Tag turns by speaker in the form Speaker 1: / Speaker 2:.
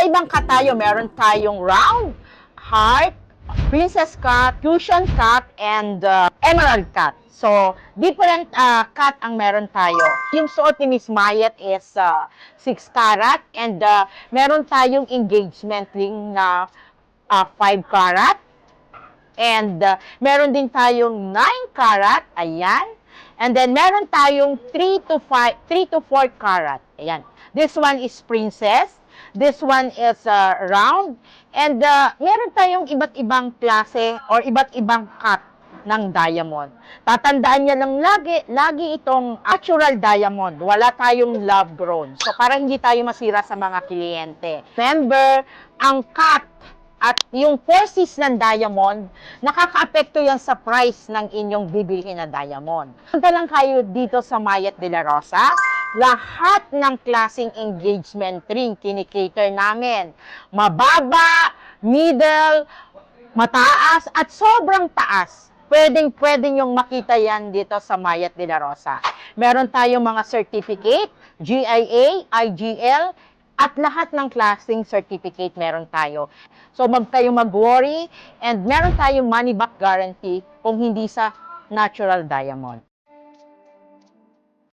Speaker 1: iba-ibang cut tayo. Meron tayong round, heart, princess cut, fusion cut, and emerald cut. So, different cut ang meron tayo. Yung suot ni Miss Mayet is 6 karat and meron tayong engagement ring na 5 karat. And meron din tayong 9 karat, ayan. And then meron tayong 3 to 4 karat. Ayan. This one is princess. This one is round. And meron tayong iba't ibang klase or iba't ibang cut ng diamond. Tatandaan niya lang lagi itong natural diamond. Wala tayong lab grown. So, para hindi tayo masira sa mga kliyente. Remember, ang cut at yung forces ng diamond, nakaka-apekto yan sa price ng inyong bibilhin na diamond. Punta lang kayo dito sa Mayet de la Rosa. Lahat ng klaseng engagement ring kinikater namin. Mababa, middle, mataas, at sobrang taas. Pwedeng yung makita yan dito sa Mayet de la Rosa. Meron tayong mga certificate, GIA, IGL, at lahat ng klaseng certificate meron tayo. So, kayong mag-worry and meron tayong money back guarantee kung hindi sa natural diamond.